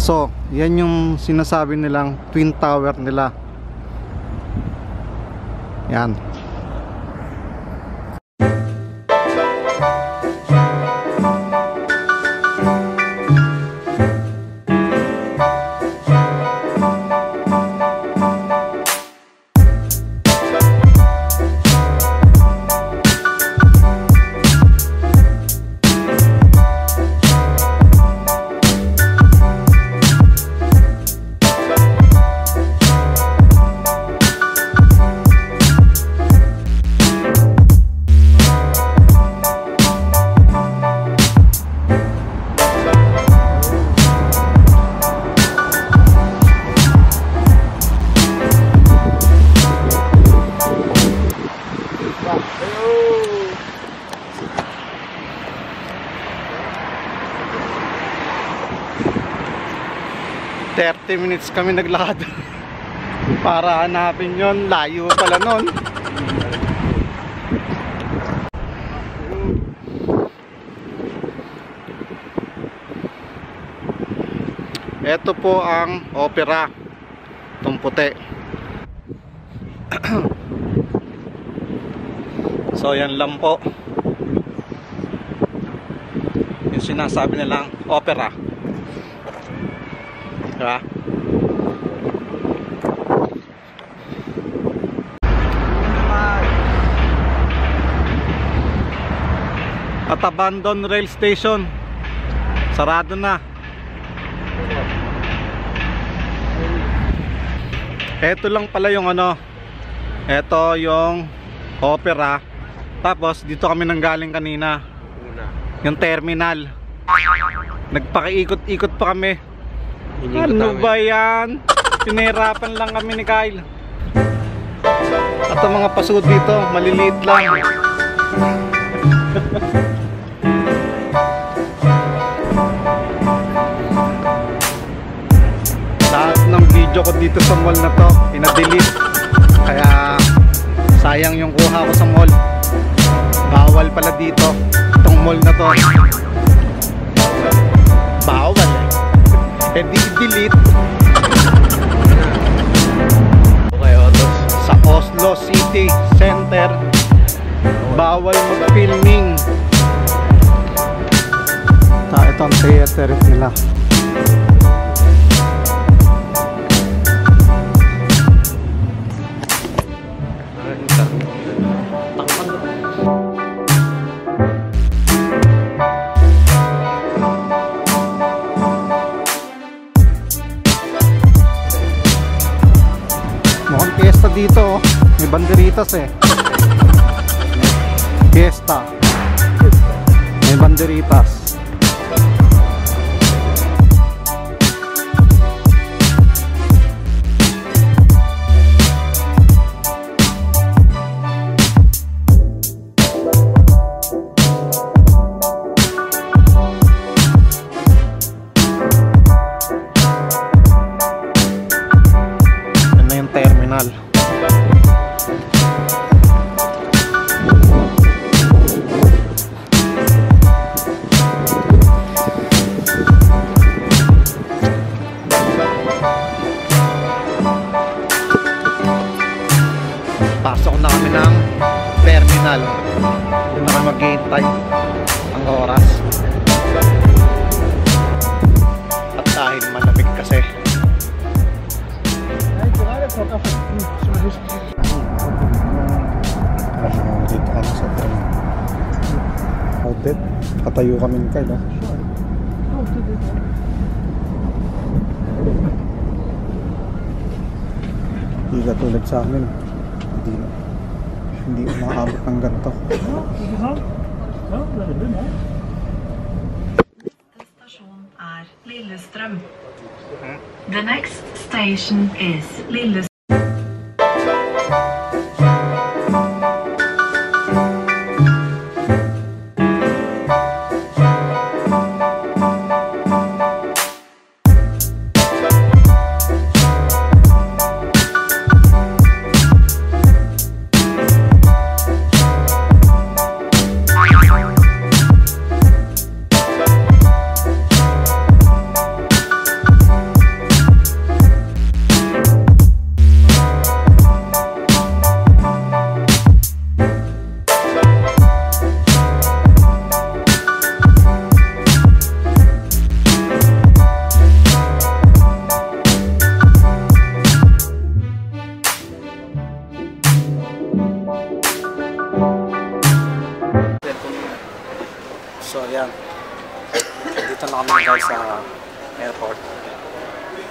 So, yan yung sinasabi nilang Twin Tower nila. Yan. Minutes kami naglakad para hanapin yon, layo pala nun. Ito po ang opera, itong puti. So yan lang po yung sinasabi nilang opera, diba? At abandoned rail station, sarado na. Ito lang pala yung ano, ito yung opera. Tapos dito kami nanggaling kanina, yung terminal. Nagpakiikot-ikot pa kami. Ano ba yan? Pinahirapan lang kami ni Kyle. At ang mga paso dito, maliliit lang. Lahat ng video ko dito sa mall na to pinadelete, kaya sayang yung kuha ko sa mall. Bawal pala dito itong mall na to. Bawal eh di-delete. Okay, sa Oslo City Center bawal mag-filming. Ito ang theater nila. Mukhang fiesta dito, may banderitas eh. Fiesta, may banderitas. Terminal. Pasok na kami ng terminal. Doon na kami maghihintay ang oras. At dahil malamig kasi, dito kami sa outlet. Patayo kami ni Kyle, hindi katulad sa amin, hindi umaabot ng ganito. Stasjon er Lillestrøm. The next station is Lillestrøm.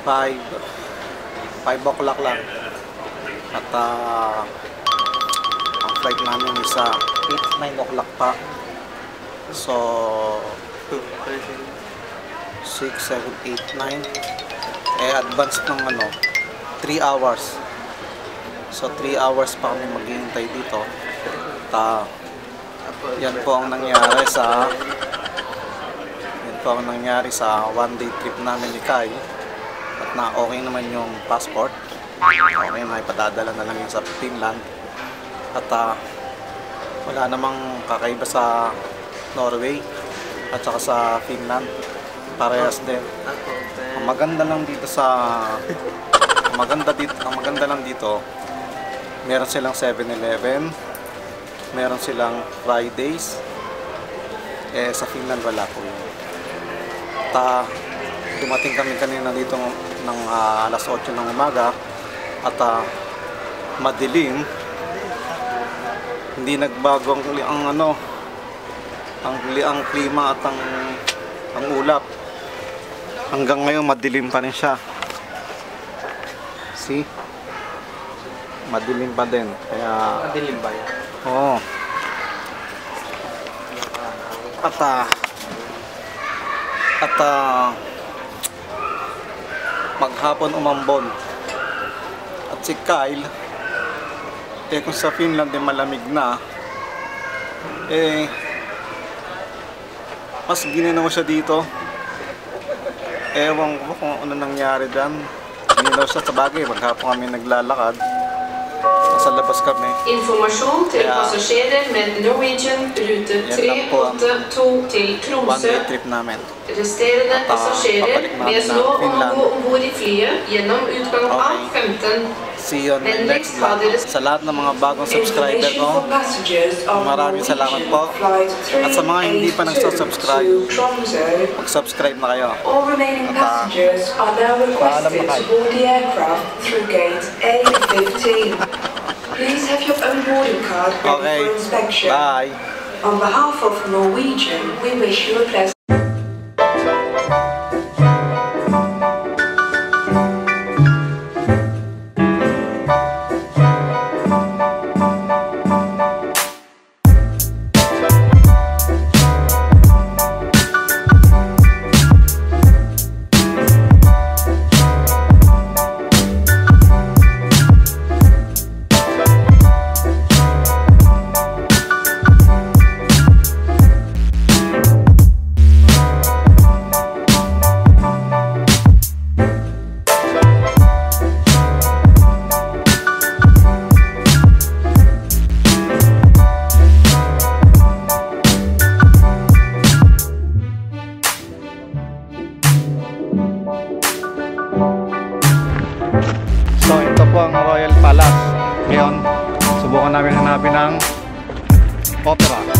5 o'clock lang. At ang flight namin is 9 o'clock pa. So 6, 7, 8, 9 advance ng 3 hours. So 3 hours pa kami maghihintay dito. At yan po ang nangyari sa one-day trip namin ni Kai. At okay naman yung passport. Okay na, ipadadala na lang yun sa Finland. At wala namang kakaiba sa Norway at saka sa Finland. Parehas din. Ang maganda lang dito, meron silang 7-Eleven, meron silang Fridays. Sa Finland wala po yun. Dumating kami kanina dito ng alas 8 ng umaga at madilim. Hindi nagbago ang klima at ang ulap. Hanggang ngayon madilim pa rin siya. See? Madilim pa din. Kaya Madilim ba yan? oo. At maghapon umambon. At si Kyle, kung sa Finland malamig na, mas gininaw siya dito. Ewan ko kung ano nangyari dyan. Gininaw siya, sa bagay, maghapon kami naglalakad. Nasa labas kami. Informasjon til passasjerer med Norwegian rute 382 til One Tromsø. day trip namin. Resterende passasjerer bes nå om å gå ombord i flyet gjennom utgang av 15. See you on the next vlog. Sa lahat ng mga bagong subscriber ko, maraming salamat po. At sa mga hindi pa nagsasubscribe, mag-subscribe na kayo. All remaining passengers are now requested to board the aircraft through gate A15. Please have your own boarding card ready Okay, for inspection. bye. On behalf of Norwegian, we wish you a pleasant So ito po ang Royal Palace. Ngayon, subukan namin hanapin ng opera.